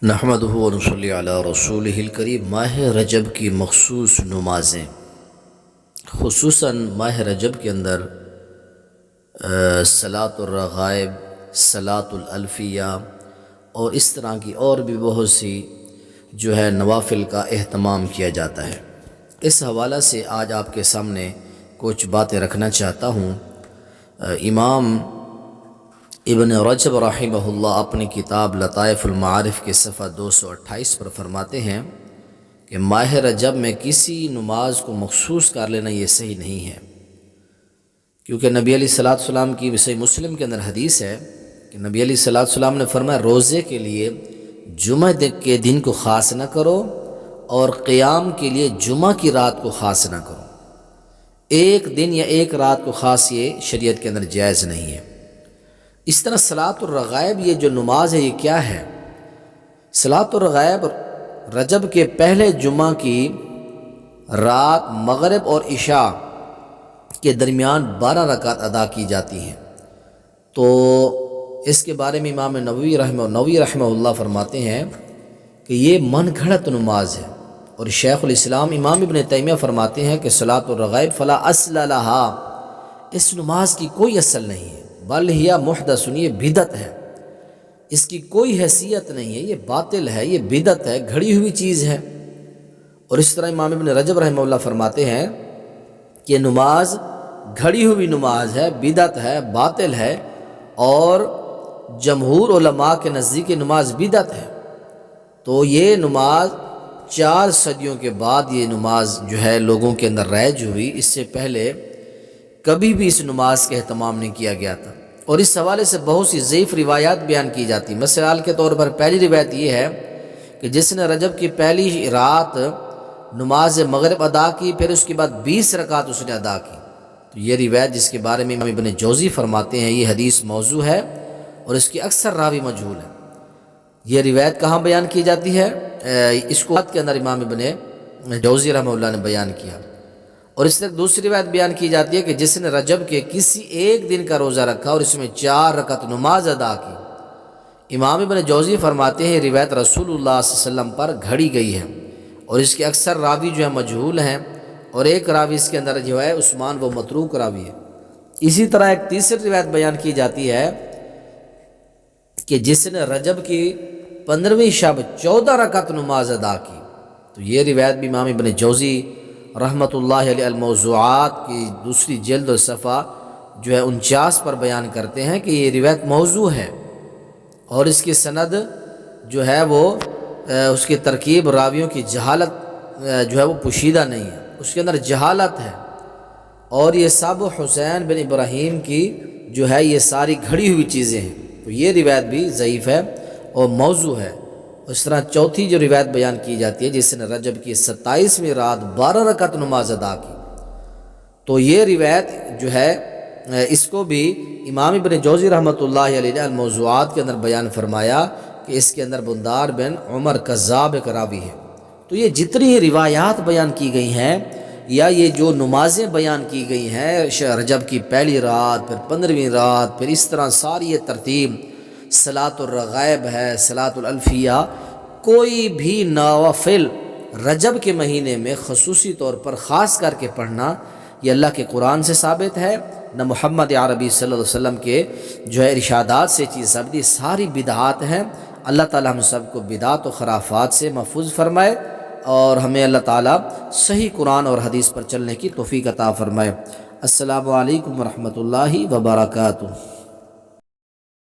نحمدہ و نصلی علی رسولہ الکریم۔ ماہ رجب کی مخصوص نمازیں، خصوصاً ماہ رجب کے اندر صلاۃ الرغائب، صلاۃ الالفیہ اور اس طرح کی اور بھی بہت سی جو ہے نوافل کا اہتمام کیا جاتا ہے۔ اس حوالہ سے آج آپ کے سامنے کچھ باتیں رکھنا چاہتا ہوں۔ امام ابن رجب رحمہ اللہ اپنی کتاب لطائف المعارف کے صفحہ 228 پر فرماتے ہیں کہ ماہ رجب میں کسی نماز کو مخصوص کر لینا یہ صحیح نہیں ہے، کیونکہ نبی علیہ الصلوۃ والسلام کی صحیح مسلم کے اندر حدیث ہے کہ نبی علیہ الصلوۃ والسلام نے فرمایا روزے کے لیے جمعہ کے دن کو خاص نہ کرو اور قیام کے لیے جمعہ کی رات کو خاص نہ کرو۔ ایک دن یا ایک رات کو خاص یہ شریعت کے اندر جائز نہیں ہے۔ اس طرح صلاۃ الرغائب یہ جو نماز ہے یہ کیا ہے؟ صلاۃ الرغائب رجب کے پہلے جمعہ کی رات مغرب اور عشاء کے درمیان 12 رکعت ادا کی جاتی ہیں۔ تو اس کے بارے میں امام نووی رحمہ اللہ فرماتے ہیں کہ یہ من گھڑت نماز ہے، اور شیخ الاسلام امام ابن تیمیہ فرماتے ہیں کہ صلاۃ الرغائب فلا اصل لہا، اس نماز کی کوئی اصل نہیں ہے، بل ہی محدث، یہ بدعت ہے، اس کی کوئی حیثیت نہیں ہے، یہ باطل ہے، یہ بدعت ہے، گھڑی ہوئی چیز ہے۔ اور اس طرح امام ابن رجب رحمہ اللہ فرماتے ہیں کہ نماز گھڑی ہوئی نماز ہے، بدعت ہے، باطل ہے، اور جمہور علماء کے نزدیک نماز بدعت ہے۔ تو یہ نماز 4 صدیوں کے بعد یہ نماز جو ہے لوگوں کے اندر رائج ہوئی، اس سے پہلے کبھی بھی اس نماز کا اہتمام نہیں کیا گیا تھا۔ اور اس حوالے سے بہت سی ضعیف روایات بیان کی جاتی ہیں۔ مثال کے طور پر پہلی روایت یہ ہے کہ جس نے رجب کی پہلی رات نماز مغرب ادا کی، پھر اس کے بعد 20 رکعت اس نے ادا کی، تو یہ روایت جس کے بارے میں امام ابن جوزی فرماتے ہیں یہ حدیث موضوع ہے اور اس کی اکثر راوی مجہول ہے۔ یہ روایت کہاں بیان کی جاتی ہے؟ اس کو کے اندر امام ابن جوزی رحمہ اللہ نے بیان کیا۔ اور اس طرح دوسری روایت بیان کی جاتی ہے کہ جس نے رجب کے کسی ایک دن کا روزہ رکھا اور اس میں 4 رکعت نماز ادا کی، امام ابن جوزی فرماتے ہیں روایت رسول اللہ صلی اللہ علیہ وسلم پر گھڑی گئی ہے، اور اس کے اکثر راوی جو ہے مجہول ہیں، اور ایک راوی اس کے اندر جو ہے عثمان وہ متروک راوی ہے۔ اسی طرح ایک تیسری روایت بیان کی جاتی ہے کہ جس نے رجب کی 15ویں شب 14 رکعت نماز ادا کی، تو یہ روایت بھی امام ابن جوزی رحمۃ اللہ علیہ الموضوعات کی دوسری جلد و صفحہ جو ہے 49 پر بیان کرتے ہیں کہ یہ روایت موضوع ہے، اور اس کی سند جو ہے وہ اس کی ترکیب راویوں کی جہالت جو ہے وہ پوشیدہ نہیں ہے، اس کے اندر جہالت ہے، اور یہ سب حسین بن ابراہیم کی جو ہے یہ ساری گھڑی ہوئی چیزیں ہیں، تو یہ روایت بھی ضعیف ہے اور موضوع ہے۔ اس طرح چوتھی جو روایت بیان کی جاتی ہے جس نے رجب کی 27ویں رات 12 رکعت نماز ادا کی، تو یہ روایت جو ہے اس کو بھی امام ابن جوزی رحمۃ اللہ علیہ الموضوعات کے اندر بیان فرمایا کہ اس کے اندر بندار بن عمر کذاب ایک راوی ہے۔ تو یہ جتنی روایات بیان کی گئی ہیں یا یہ جو نمازیں بیان کی گئی ہیں رجب کی پہلی رات، پھر 15ویں رات، پھر اس طرح ساری یہ ترتیب، صلاۃ الرغائب ہے، صلاۃ الالفیہ، کوئی بھی نوافل رجب کے مہینے میں خصوصی طور پر خاص کر کے پڑھنا یہ اللہ کے قرآن سے ثابت ہے، نہ محمد عربی صلی اللہ علیہ وسلم کے جو ہے ارشادات سے چیز ثابت، یہ ساری بدعات ہیں۔ اللہ تعالی ہم سب کو بدعات و خرافات سے محفوظ فرمائے، اور ہمیں اللہ تعالی صحیح قرآن اور حدیث پر چلنے کی توفیق عطا فرمائے۔ السلام علیکم ورحمۃ اللہ وبرکاتہ۔